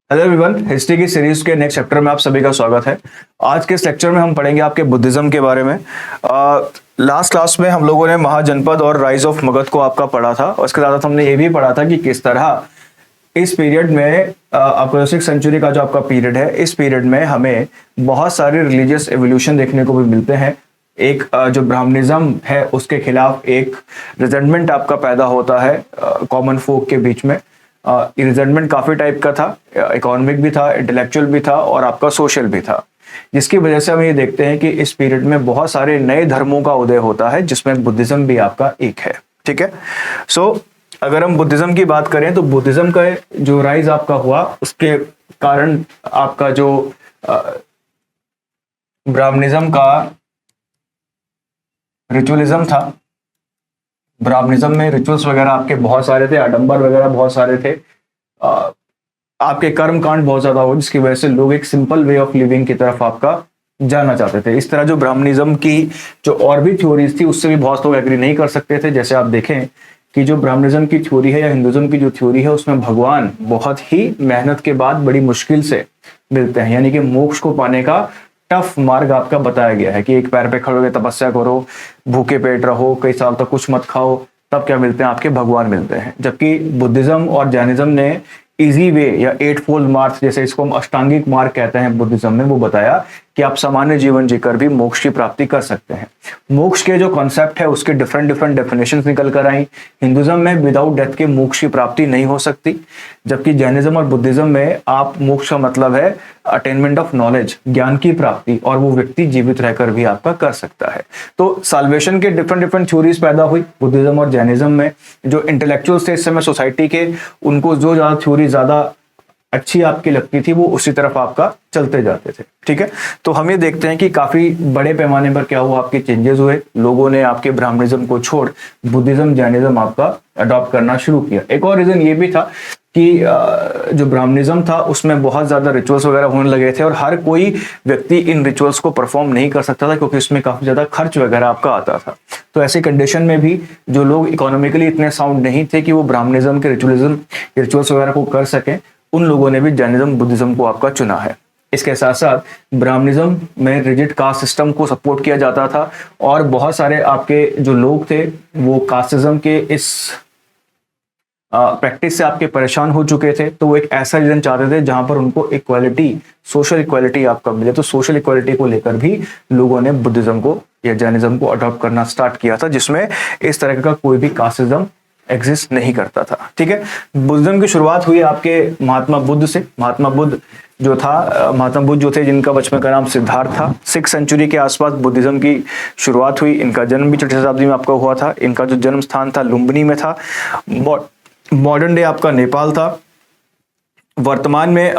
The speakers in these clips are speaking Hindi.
हेलो एवरीवन, हिस्ट्री की सीरीज के नेक्स्ट चैप्टर में आप सभी का स्वागत है। आज के इस लेक्चर में हम पढ़ेंगे आपके बुद्धिज्म के बारे में। लास्ट क्लास में हम लोगों ने महाजनपद और राइज ऑफ मगध को आपका पढ़ा था और इसके साथ हमने ये भी पढ़ा था कि किस तरह इस पीरियड में आपका 6th सेंचुरी का जो आपका पीरियड है, इस पीरियड में हमें बहुत सारे रिलीजियस एवोल्यूशन देखने को भी मिलते हैं। एक जो ब्राह्मणिज्म है उसके खिलाफ एक रिजेंटमेंट आपका पैदा होता है कॉमन फोक के बीच में। रिजेंटमेंट काफी टाइप का था, इकोनॉमिक भी था, इंटेलेक्चुअल भी था और आपका सोशल भी था, जिसकी वजह से हम ये देखते हैं कि इस पीरियड में बहुत सारे नए धर्मों का उदय होता है, जिसमें बुद्धिज्म भी आपका एक है। ठीक है। सो अगर हम बुद्धिज्म की बात करें तो बुद्धिज्म का जो राइज आपका हुआ उसके कारण आपका जो ब्राह्मणिज्म का रिचुअलिज्म था, ब्राह्मणिज्म में रिचुअल्स वगैरह आपके बहुत सारे थे, आडंबर वगैरह बहुत सारे थे, आपके कर्म कांड बहुत ज्यादा हो, जिसकी वजह से लोग एक सिंपल वे ऑफ लिविंग की तरफ आपका जाना चाहते थे। इस तरह जो ब्राह्मणिज्म की जो और भी थ्योरीज थी उससे भी बहुत लोग एग्री नहीं कर सकते थे। जैसे आप देखें कि जो ब्राह्मणिज्म की थ्योरी है या हिंदुज्म की जो थ्योरी है उसमें भगवान बहुत ही मेहनत के बाद बड़ी मुश्किल से मिलते हैं, यानी कि मोक्ष को पाने का टफ मार्ग आपका बताया गया है कि एक पैर पे खड़े होकर तपस्या करो, भूखे पेट रहो, कई साल तक कुछ मत खाओ, तब क्या मिलते हैं, आपके भगवान मिलते हैं। जबकि बुद्धिज्म और जैनिज्म ने इजी वे या 8 फोल्ड मार्ग, जैसे इसको हम अष्टांगिक मार्ग कहते हैं बुद्धिज्म में, वो बताया कि आप सामान्य जीवन जीकर भी मोक्ष की प्राप्ति कर सकते हैं। मोक्ष के जो कॉन्सेप्ट है उसके डिफरेंट डेफिनेशंस निकल कर आई। हिंदुज्म में विदाउट डेथ के मोक्ष की प्राप्ति नहीं हो सकती, जबकि जैनिज्म और बुद्धिज्म में आप मोक्ष का मतलब है अटेनमेंट ऑफ नॉलेज, ज्ञान की प्राप्ति, और वो व्यक्ति जीवित रहकर भी आपका कर सकता है। तो साल्वेशन के डिफरेंट थ्योरीज पैदा हुई बुद्धिज्म और जैनिज्म में। जो इंटेलेक्चुअल्स थे इस समय सोसाइटी के, उनको जो ज्यादा थ्योरी ज्यादा अच्छी आपकी लगती थी वो उसी तरफ आपका चलते जाते थे। ठीक है। तो हम ये देखते हैं कि काफी बड़े पैमाने पर क्या हुआ, आपके चेंजेस हुए, लोगों ने आपके ब्राह्मणिज्म को छोड़ बुद्धिज्म जैनिज्म आपका अडॉप्ट करना शुरू किया। एक और रीजन ये भी था कि जो ब्राह्मणिज्म था उसमें बहुत ज्यादा रिचुअल्स वगैरह होने लगे थे और हर कोई व्यक्ति इन रिचुअल्स को परफॉर्म नहीं कर सकता था, क्योंकि इसमें काफी ज्यादा खर्च वगैरह आपका आता था। तो ऐसी कंडीशन में भी जो लोग इकोनॉमिकली इतने साउंड नहीं थे कि वो ब्राह्मणिज्म के रिचुअल्स वगैरह को कर सकें, उन लोगों ने भी जैनिज्म बुद्धिज्म को आपका चुना है। इसके साथ साथ ब्राह्मणिज्म में रिजिड कास्ट सिस्टम को सपोर्ट किया जाता था और बहुत सारे आपके जो लोग थे वो कास्टिज्म के इस प्रैक्टिस से आपके परेशान हो चुके थे। तो वो एक ऐसा रीजन चाहते थे जहां पर उनको इक्वालिटी, सोशल इक्वालिटी आपका मिले। तो सोशल इक्वालिटी को लेकर भी लोगों ने बुद्धिज्म को या जैनिज्म को अडॉप्ट करना स्टार्ट किया था, जिसमें इस तरह का कोई भी कास्टिज्म एग्जिस्ट नहीं करता था। ठीक है। बुद्धिज्म की शुरुआत हुई आपके महात्मा बुद्ध से। महात्मा बुद्ध जो थे, जिनका बचपन का नाम सिद्धार्थ था, 6th सेंचुरी के आसपास बुद्धिज्म की शुरुआत हुई। इनका जन्म भी 6ठी शताब्दी में आपका हुआ था। इनका जो जन्म स्थान था लुम्बिनी में था। मॉडर्न डे आपका नेपाल था। वर्तमान में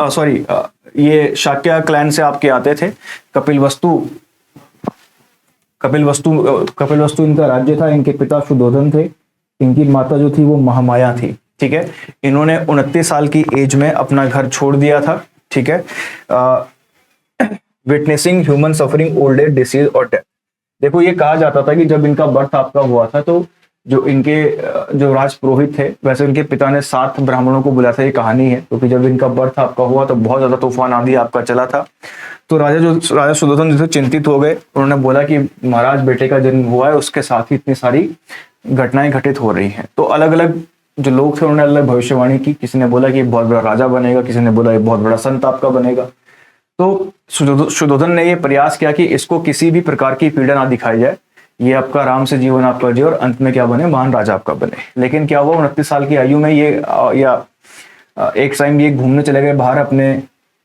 ये शाक्य क्लैन से आपके आते थे। कपिल वस्तु इनका राज्य था। इनके पिता शुद्धोधन थे। इनकी माता जो थी वो महामाया थी। ठीक है। इन्होंने 29 साल की एज में अपना घर छोड़ दिया था। ठीक है। Witnessing human suffering, old age, disease और डेथ। देखो, ये कहा जाता था कि जब इनका बर्थ आपका हुआ था तो जो इनके जो राज पुरोहित थे, वैसे उनके पिता ने 7 ब्राह्मणों को बुलाया था। ये कहानी है, क्योंकि जब इनका बर्थ आपका हुआ तो बहुत ज्यादा तूफान आंधी आपका चला था। तो राजा शुद्धोधन जो चिंतित हो गए। उन्होंने बोला कि महाराज, बेटे का जन्म हुआ है, उसके साथ ही इतनी सारी घटनाएं घटित हो रही हैं। तो अलग अलग जो लोग थे उन्होंने अलग भविष्यवाणी की। किसी ने बोला कि बहुत बड़ा राजा बनेगा, किसी ने बोला ये बहुत बड़ा संत आपका बनेगा। तो शुद्धोधन ने ये प्रयास किया कि इसको किसी भी प्रकार की पीड़ा ना दिखाई जाए, ये आपका आराम से जीवन आपका जिए और अंत में क्या बने, महान राजा आपका बने। लेकिन क्या हुआ, 29 साल की आयु में ये एक टाइम ये घूमने चले गए बाहर अपने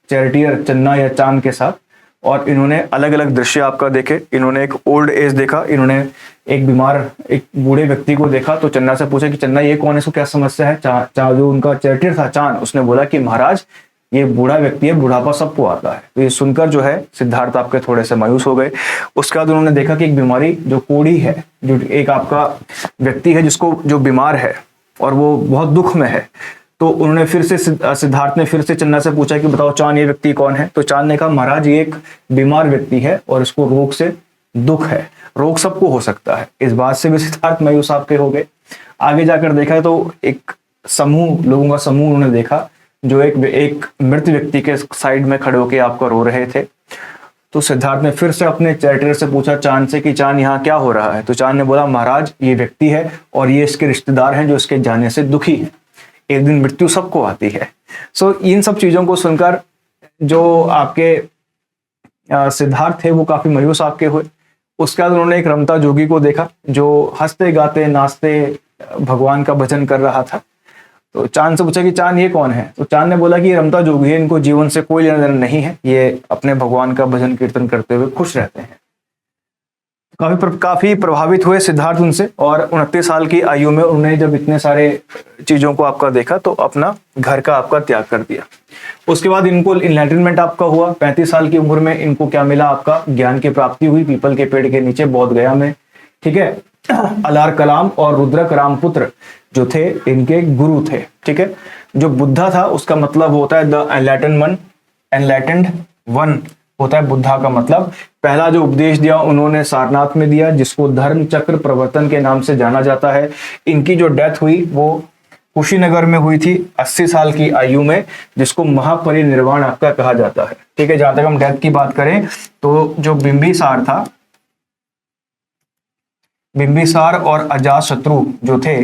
चैरिटियर चन्ना या चांद के साथ, और इन्होंने अलग अलग दृश्य आपका देखे। इन्होंने एक ओल्ड एज देखा, इन्होंने एक बीमार, एक बूढ़े व्यक्ति को देखा। तो चन्ना से पूछा कि चन्ना, ये कौन है, इसको क्या समस्या है। जो उनका चैरिटियर था चांद, उसने बोला कि महाराज, ये बूढ़ा व्यक्ति है, बुढ़ापा सबको आता है। तो ये सुनकर जो है सिद्धार्थ आपके थोड़े से मायूस हो गए। उसके बाद उन्होंने देखा कि एक बीमारी जो कोढ़ी है, जो एक आपका व्यक्ति है जिसको जो बीमार है और वो बहुत दुख में है। तो उन्होंने फिर से सिद्धार्थ ने फिर से चन्ना से पूछा कि बताओ चांद, ये व्यक्ति कौन है। तो चांद ने कहा, महाराज, ये एक बीमार व्यक्ति है और इसको रोग से दुख है। रोग सबको हो सकता है। इस बात से भी सिद्धार्थ मायूस आपके हो गए। आगे जाकर देखा तो एक समूह, लोगों का समूह उन्होंने देखा जो एक मृत व्यक्ति के साइड में खड़े होकर आपका रो रहे थे। तो सिद्धार्थ ने फिर से अपने चैरिटर से पूछा चांद से कि चांद यहाँ क्या हो रहा है। तो चांद ने बोला महाराज ये व्यक्ति है और ये इसके रिश्तेदार हैं जो इसके जाने से दुखी हैं, एक दिन मृत्यु सबको आती है। सो इन सब चीजों को सुनकर जो आपके सिद्धार्थ थे वो काफी मायूस आपके हुए। उसके बाद उन्होंने एक रमता जोगी को देखा जो हंसते गाते नाचते भगवान का भजन कर रहा था। तो चांद से पूछा कि चांद ये कौन है। तो चांद ने बोला कि ये रमता जोगी है, इनको जीवन से कोई लेना देना नहीं है, ये अपने भगवान का भजन कीर्तन करते हुए खुश रहते हैं। काफी प्रभावित हुए सिद्धार्थ उनसे और 29 साल की आयु में उन्होंने जब इतने सारे चीजों को आपका देखा तो अपना घर का आपका त्याग कर दिया। उसके बाद इनको इनलाइटनमेंट आपका हुआ। 35 साल की उम्र में इनको क्या मिला, आपका ज्ञान की प्राप्ति हुई पीपल के पेड़ के नीचे बोध गया में। ठीक है, अलार कलाम और रुद्रक रामपुत्र जो थे इनके गुरु थे। ठीक है, जो बुद्धा था उसका मतलब होता है द एनलाइटेंड वन होता है बुद्धा का मतलब। पहला जो उपदेश दिया उन्होंने सारनाथ में दिया, जिसको धर्म चक्र प्रवर्तन के नाम से जाना जाता है। इनकी जो डेथ हुई वो कुशीनगर में हुई थी 80 साल की आयु में, जिसको महापरिनिर्वाण आपका कहा जाता है। ठीक है, जहां तक हम डेथ की बात करें तो जो बिंबिसार था, बिंबिसार और अजातशत्रु जो थे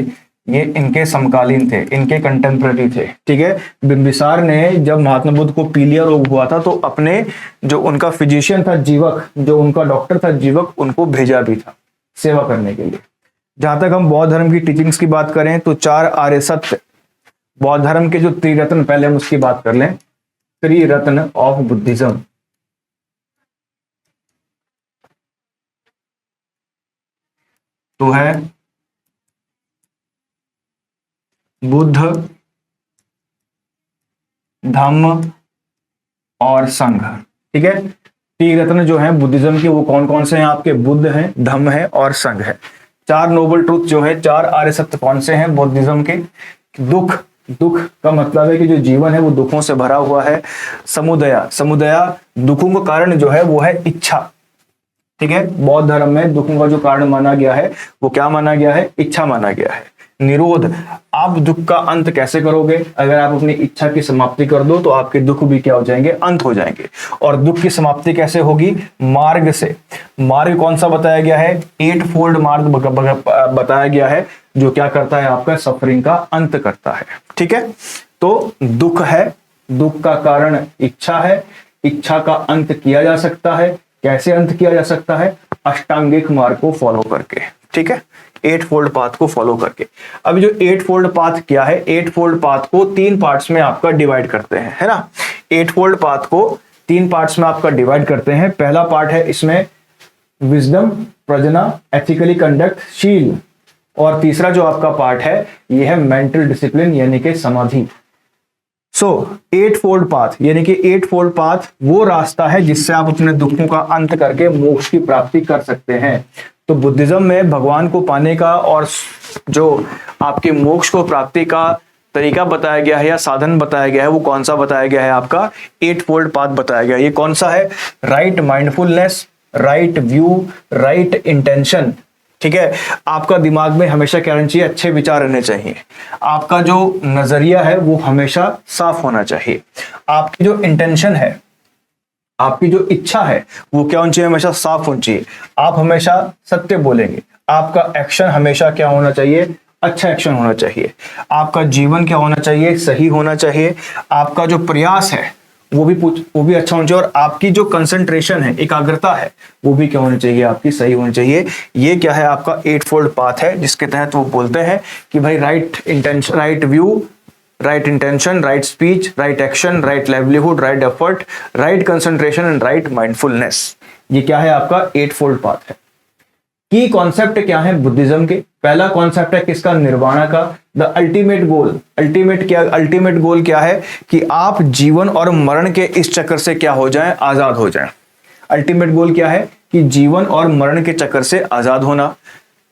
ये इनके समकालीन थे, इनके कंटेम्पररी थे। ठीक है, बिंबिसार ने जब महात्मा बुद्ध को पीलिया रोग हुआ था तो अपने जो उनका फिजिशियन था जीवक, जो उनका डॉक्टर था जीवक, उनको भेजा भी था सेवा करने के लिए। जहां तक हम बौद्ध धर्म की टीचिंग्स की बात करें तो 4 आर्य सत्य बौद्ध धर्म के जो त्रिरत्न, पहले हम उसकी बात कर लें, त्रिरत्न ऑफ बुद्धिज्म। तो है बुद्ध, धम्म और संघ। ठीक है, त्रिरत्न जो है बुद्धिज्म के वो कौन कौन से हैं आपके, बुद्ध हैं, धम्म है और संघ है। 4 नोबल ट्रूथ जो है, 4 आर्य सत्य कौन से हैं बुद्धिज्म के। दुख, दुख का मतलब है कि जो जीवन है वो दुखों से भरा हुआ है। समुदया दुखों का कारण जो है वो है इच्छा। ठीक है, बौद्ध धर्म में दुखों का जो कारण माना गया है वो क्या माना गया है, इच्छा माना गया है। निरोध, आप दुख का अंत कैसे करोगे, अगर आप अपनी इच्छा की समाप्ति कर दो तो आपके दुख भी क्या हो जाएंगे, अंत हो जाएंगे। और दुख की समाप्ति कैसे होगी, मार्ग से। मार्ग कौन सा बताया गया है, 8 फोल्ड मार्ग बताया गया है, जो क्या करता है, आपका सफरिंग का अंत करता है। ठीक है, तो दुख है, दुख का कारण इच्छा है, इच्छा का अंत किया जा सकता है। कैसे अंत किया जा सकता है, अष्टांगिक मार्ग को फॉलो करके। ठीक है, 8 फोल्ड पाथ को फॉलो करके। अब जो 8 फोल्ड पाथ क्या है, 8 फोल्ड पाथ को 3 पार्ट्स में आपका डिवाइड करते हैं, है ना। 8 फोल्ड पाथ को 3 पार्ट्स में आपका डिवाइड करते हैं। पहला पार्ट है इसमें विजडम, प्रजना, एथिकली कंडक्ट, शील। और तीसरा जो आपका पार्ट है ये है मेंटल डिसिप्लिन यानी कि समाधि। सो 8 फोल्ड पाथ यानी कि 8 फोल्ड पाथ वो रास्ता है जिससे आप अपने दुखों का अंत करके मोक्ष की प्राप्ति कर सकते हैं। तो बुद्धिज्म में भगवान को पाने का और जो आपके मोक्ष को प्राप्ति का तरीका बताया गया है या साधन बताया गया है वो कौन सा बताया गया है, आपका 8 फोल्ड पाथ बताया गया है। ये कौन सा है, right mindfulness, right view, right intention. ठीक है, आपका दिमाग में हमेशा क्या रहना चाहिए, अच्छे विचार रहने चाहिए। आपका जो नजरिया है वो हमेशा साफ होना चाहिए। आपकी जो इंटेंशन है, आपकी जो इच्छा है वो क्या होनी चाहिए, हमेशा साफ होनी चाहिए। आप हमेशा सत्य बोलेंगे। आपका एक्शन हमेशा क्या होना चाहिए, अच्छा एक्शन होना चाहिए। आपका जीवन क्या होना चाहिए, सही होना चाहिए। आपका जो प्रयास है वो भी अच्छा होना चाहिए। और आपकी जो कंसंट्रेशन है, एकाग्रता है, वो भी क्या होनी चाहिए, आपकी सही होनी चाहिए। ये क्या है, आपका 8 फोल्ड पाथ है, जिसके तहत वो बोलते हैं कि भाई right intention, right view, right intention, right speech, right action, right livelihood, right effort, right concentration and right mindfulness. ये क्या है, आपका 8 फोल्ड पाथ है। की कॉन्सेप्ट क्या है बुद्धिज्म के, पहला कॉन्सेप्ट है किसका, निर्वाणा का। The ultimate goal, ultimate goal क्या है कि आप जीवन और मरण के इस चक्कर से क्या हो जाएं, आजाद हो जाएं। अल्टीमेट गोल क्या है कि जीवन और मरण के चक्कर से आजाद होना।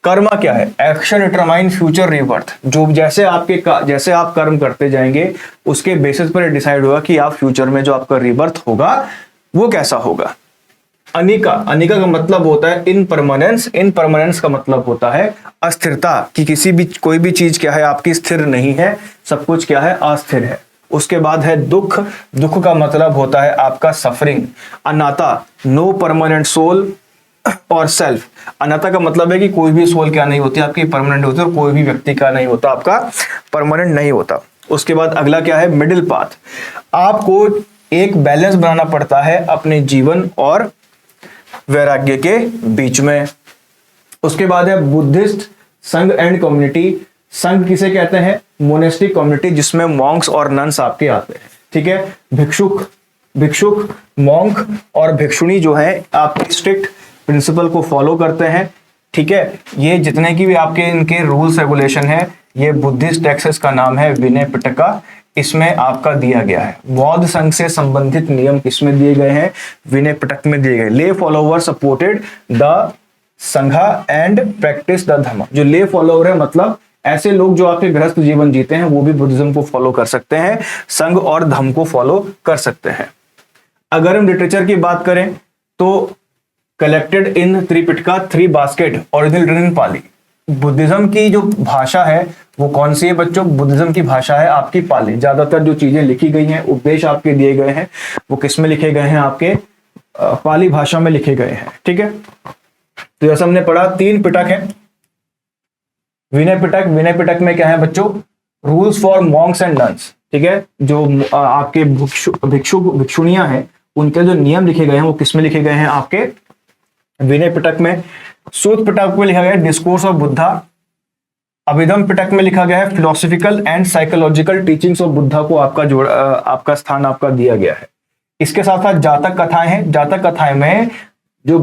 कर्मा क्या है, एक्शन डिटरमाइन फ्यूचर रीबर्थ। जो जैसे आप कर्म करते जाएंगे उसके बेसिस पर डिसाइड होगा कि आप फ्यूचर में जो आपका रीबर्थ होगा वो कैसा होगा। अनिका का मतलब होता है इनपरमानेंस का मतलब होता है अस्थिरता, कि कोई भी चीज क्या है आपकी स्थिर नहीं है, सब कुछ क्या है अस्थिर है। उसके बाद है दुख, दुख का मतलब होता है आपका सफरिंग। अनाता, नो परमानेंट सोल और सेल्फ। अनाता का मतलब है कि कोई भी सोल क्या नहीं होती आपकी, परमानेंट होती है, और कोई भी व्यक्ति का नहीं होता आपका परमानेंट नहीं होता। उसके बाद अगला क्या है, मिडिल पाथ। आपको एक बैलेंस बनाना पड़ता है अपने जीवन और वैराग्य के बीच में। उसके बाद है बुद्धिस्ट संघ एंड कम्युनिटी। संघ किसे कहते हैं, मोनेस्टिक कम्युनिटी, जिसमें मॉन्क्स और नन्स आपके आते हैं, ठीक है। भिक्षुक मॉन्क और भिक्षुणी जो है आपके स्ट्रिक्ट प्रिंसिपल को फॉलो करते हैं, ठीक है। ये जितने की भी आपके इनके रूल्स रेगुलेशन है, ये बुद्धिस्ट टेक्सेस का नाम है विनय पिटका, इसमें आपका दिया गया है। बौद्ध संघ से संबंधित नियम किसमें दिए गए हैं, विनय पिटक में दिए गए। ले फॉलोवर सपोर्टेड द संघा एंड प्रैक्टिस द धम्म। जो ले फॉलोवर है मतलब ऐसे लोग जो आपके गृहस्थ जीवन जीते हैं वो भी बुद्धिज्म को फॉलो कर सकते हैं, संघ और धम्म को फॉलो कर सकते हैं। अगर हम लिटरेचर की बात करें तो collected in Tripitaka 3 basket original written in Pali. Buddhism की जो भाषा है वो कौन सी है बच्चों, बुद्धिज्म की भाषा है आपकी पाली। ज्यादातर जो चीजें लिखी गई हैं, उपदेश आपके दिए गए हैं, वो किस में लिखे गए हैं, आपके पाली भाषा में लिखे गए हैं, ठीक है। तो जैसा हमने पढ़ा 3 पिटक है। विनय पिटक में क्या है बच्चों, rules for Monks and nuns, ठीक है। जो आपके भिक्षुणियां हैं उनके जो नियम लिखे गए हैं वो किसमें लिखे गए हैं, आपके विनय पिटक में। सूत पिटक में लिखा गया है डिस्कोर्स ऑफ बुद्धा। अभिधम पिटक में लिखा गया है philosophical and psychological teachings of Buddha को आपका स्थान आपका दिया गया है। इसके साथ साथ जातक कथाएं हैं। जातक कथाएं में जो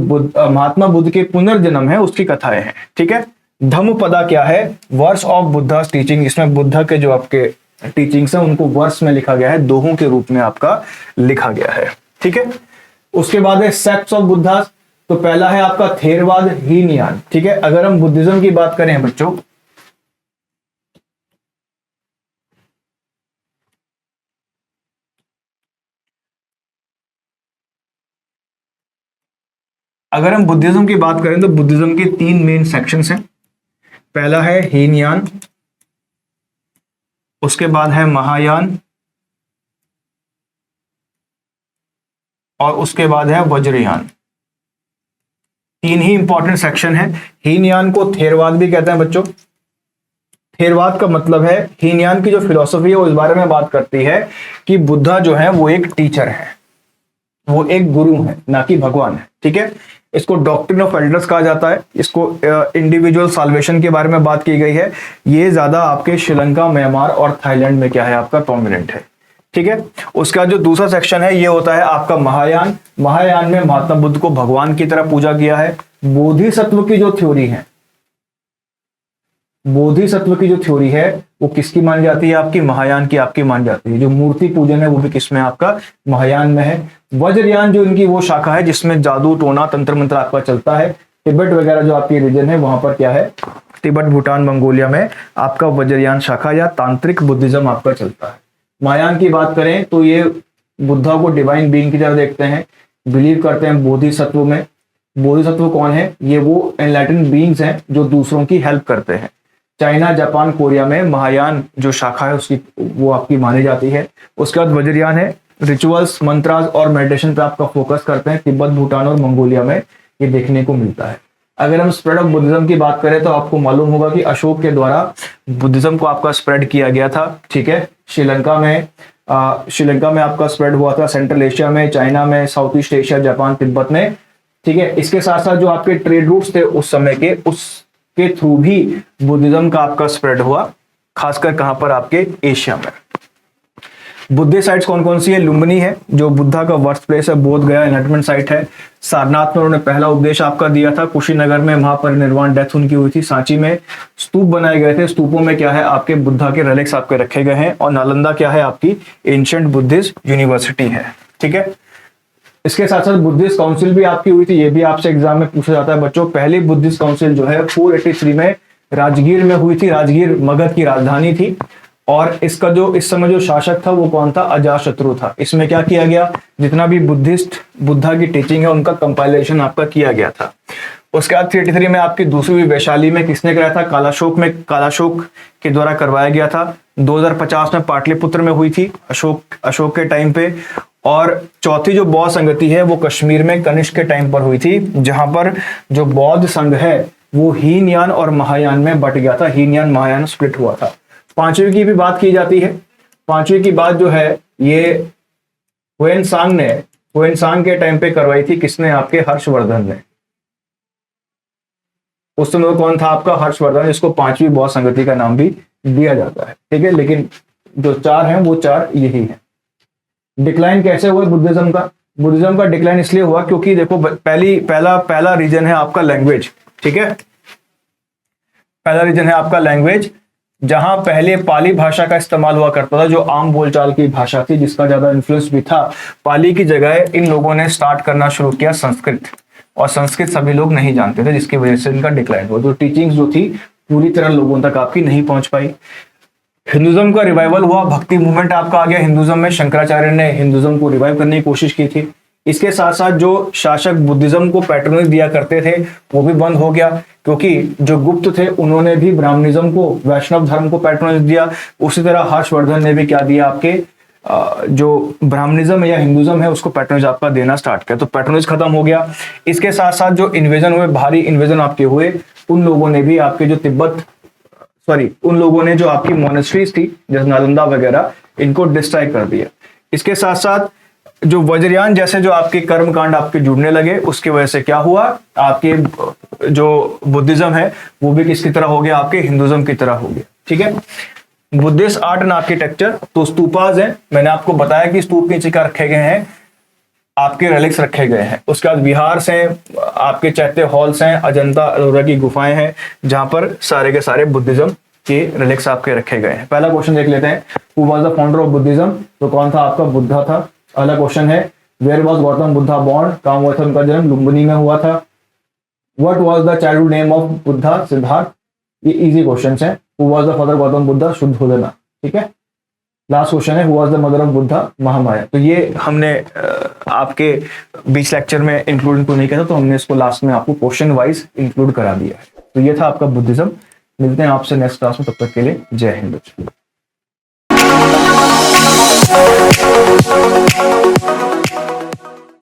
महात्मा बुद्ध के पुनर्जन्म है उसकी कथाएं हैं, ठीक है। धम्मपदा क्या है, वर्स ऑफ बुद्धा टीचिंग। इसमें बुद्धा के जो आपके टीचिंग्स हैं उनको वर्स में लिखा गया है, दोहों के रूप में आपका लिखा गया है, ठीक है। उसके बाद है सेक्ट्स ऑफ बुद्धा। तो पहला है आपका थेरवाद, हीनयान, ठीक है। अगर हम बुद्धिज्म की बात करें बच्चों, अगर हम बुद्धिज्म की बात करें तो बुद्धिज्म के 3 मेन सेक्शंस हैं। पहला है हीनयान, उसके बाद है महायान और उसके बाद है वज्रयान। 3 ही इंपॉर्टेंट सेक्शन है। हीनयान को थेरवाद भी कहते हैं बच्चों। थेरवाद का मतलब है, हीनयान की जो फिलॉसफी है वो इस बारे में बात करती है कि बुद्धा जो है वो एक टीचर है, वो एक गुरु है, ना कि भगवान है, ठीक है। इसको डॉक्ट्रिन ऑफ एल्डर्स कहा जाता है। इसको इंडिविजुअल साल्वेशन के बारे में बात की गई है। ये ज्यादा आपके श्रीलंका, म्यांमार और थाईलैंड में क्या है आपका प्रोमिनेंट है, ठीक है। उसका जो दूसरा सेक्शन है ये होता है आपका महायान। महायान में महात्मा बुद्ध को भगवान की तरह पूजा किया है। बोधिसत्व की जो थ्योरी है, बोधिसत्व की जो थ्योरी है वो किसकी मानी जाती है, आपकी महायान की आपकी मानी जाती है। जो मूर्ति पूजन है वो भी किसमें आपका महायान में है। वज्रयान जो इनकी वो शाखा है जिसमें जादू टोना तंत्र मंत्र आपका चलता है। तिब्बत वगैरह जो आपकी रीजन है वहां पर क्या है, तिब्बत भूटान मंगोलिया में आपका वज्रयान शाखा या तांत्रिक बुद्धिज्म आपका चलता है। महायान की बात करें तो ये बुद्धा को डिवाइन बीइंग की तरह देखते हैं, बिलीव करते हैं बोधिसत्व में। बोधिसत्व कौन है, ये वो एनलाइटेंड बीइंग्स हैं जो दूसरों की हेल्प करते हैं। चाइना, जापान, कोरिया में महायान जो शाखा है उसकी वो आपकी मानी जाती है। उसके बाद वज्रयान है, रिचुअल्स, मंत्रास और मेडिटेशन पे आपका फोकस करते हैं। तिब्बत, भूटान और मंगोलिया में ये देखने को मिलता है। अगर हम स्प्रेड ऑफ बुद्धिज्म की बात करें तो आपको मालूम होगा कि अशोक के द्वारा बुद्धिज्म को आपका स्प्रेड किया गया था, ठीक है। श्रीलंका में आपका स्प्रेड हुआ था, सेंट्रल एशिया में, चाइना में, south east Asia, Japan, Tibet में, ठीक है। इसके साथ साथ जो आपके ट्रेड रूट्स थे उस समय के, उसके थ्रू भी बुद्धिज्म का आपका स्प्रेड हुआ, खासकर कहां पर, आपके एशिया में। बुद्धिस्ट साइट्स कौन कौन सी है, लुम्बिनी है जो बुद्धा का बर्थ प्लेस है, बोध गया एनलाइटमेंट साइट है। सारनाथ में उन्होंने पहला उपदेश आपका दिया था। कुशीनगर में महापरिनिर्वाण डेथ उनकी हुई थी। सांची में स्तूप बनाए गए थे, स्तूपों में क्या है आपके बुद्धा के रेलिक्स आपके रखे गए हैं। और नालंदा क्या है आपकी एंशिएंट बुद्धिस्ट यूनिवर्सिटी है, ठीक है। इसके साथ साथ बुद्धिस्ट काउंसिल भी आपकी हुई थी, ये भी आपसे एग्जाम में पूछा जाता है बच्चों। पहली बुद्धिस्ट काउंसिल जो है 483 में राजगीर में हुई थी। राजगीर मगध की राजधानी थी और इसका जो इस समय जो शासक था वो कौन था, अजातशत्रु था। इसमें क्या किया गया, जितना भी बुद्धिस्ट बुद्धा की टीचिंग है उनका कंपाइलेशन आपका किया गया था। उसके बाद 383 में आपकी दूसरी हुई वैशाली में, किसने कराया था? कालाशोक में, कालाशोक के द्वारा करवाया गया था। 2050 में पाटलिपुत्र में हुई थी अशोक के टाइम पे। और चौथी जो बौद्ध संगति है वो कश्मीर में कनिष्क के टाइम पर हुई थी, जहां पर जो बौद्ध संघ है वो हीनयान और महायान में बट गया था, हीनयान महायान स्प्लिट हुआ था। पांचवी की भी बात की जाती है। पांचवी की बात जो है ये हुएनसांग के टाइम पे करवाई थी, किसने? आपके हर्षवर्धन ने। उस समय कौन था आपका? हर्षवर्धन, जिसको पांचवी बौद्ध संगति का नाम भी दिया जाता है। ठीक है, लेकिन जो चार हैं वो चार यही हैं। डिक्लाइन कैसे हुआ बुद्धिज्म का? बुद्धिज्म का डिक्लाइन इसलिए हुआ क्योंकि देखो पहला रीजन है आपका लैंग्वेज। ठीक है, पहला रीजन है आपका लैंग्वेज, जहां पहले पाली भाषा का इस्तेमाल हुआ करता था, जो आम बोलचाल की भाषा थी, जिसका ज्यादा इन्फ्लुएंस भी था। पाली की जगह इन लोगों ने स्टार्ट करना शुरू किया संस्कृत, और संस्कृत सभी लोग नहीं जानते थे, जिसकी वजह से इनका डिक्लाइन हुआ। जो टीचिंग्स जो थी पूरी तरह लोगों तक आपकी नहीं पहुंच पाई। हिंदुज्म का रिवाइवल हुआ, भक्ति मूवमेंट आपका आ गया हिंदुज्म में। शंकराचार्य ने हिंदुज्म को रिवाइव करने की कोशिश की थी। इसके साथ साथ जो शासक बुद्धिज्म को पैट्रोनेज दिया करते थे वो भी बंद हो गया, क्योंकि जो गुप्त थे उन्होंने भी ब्राह्मणिज्म को, वैष्णव धर्म को पैट्रोनेज दिया। उसी तरह हर्षवर्धन ने भी क्या दिया? आपके जो ब्राह्मणिज्म या हिंदुज्म है उसको पैट्रोनेज आपका देना स्टार्ट किया, तो पैट्रोनेज खत्म हो गया। इसके साथ साथ जो इन्वेजन हुए, भारी इन्वेजन आपके हुए, उन लोगों ने भी आपके जो उन लोगों ने जो आपकी मोनेस्ट्रीज थी जैसे नालंदा वगैरह, इनको डिस्ट्रॉय कर दिया। इसके साथ साथ जो वज्रयान जैसे जो आपके कर्म कांड आपके जुड़ने लगे, उसकी वजह से क्या हुआ? आपके जो बुद्धिज्म है वो भी किसकी तरह हो गया? आपके हिंदुज्म की तरह हो गया। ठीक है, बुद्धिस्ट आर्ट एंड आर्किटेक्चर, तो स्तूपाज हैं, मैंने आपको बताया कि स्तूप नीचे क्या रखे गए हैं? आपके रेलिक्स रखे गए हैं। उसके बाद विहार हैं, आपके चैत्य हॉल्स हैं, अजंता अलोरा की गुफाएं हैं, जहां पर सारे के सारे बुद्धिज्म के रेलिक्स आपके रखे गए हैं। पहला क्वेश्चन देख लेते हैं, who was the founder of Buddhism? तो कौन था आपका? बुद्धा था। अगला क्वेश्चन है, where was Gautam Buddha born? कहां हुआ था उनका जन्म? लुम्बिनी में हुआ था। What was the childhood name of Buddha? Siddhartha. ये इजी क्वेश्चंस हैं। Who was the father Gautam Buddha? Shuddhodana. ठीक है, लास्ट क्वेश्चन है, who was the mother of Buddha? Mahamaya. तो ये हमने आपके बीच लेक्चर में इंक्लूड नहीं किया था, तो हमने इसको लास्ट में आपको क्वेश्चन वाइज इंक्लूड करा दिया है। तो ये था आपका बुद्धिज्म। मिलते हैं आपसे नेक्स्ट क्लास में, तब तक के लिए जय हिंद।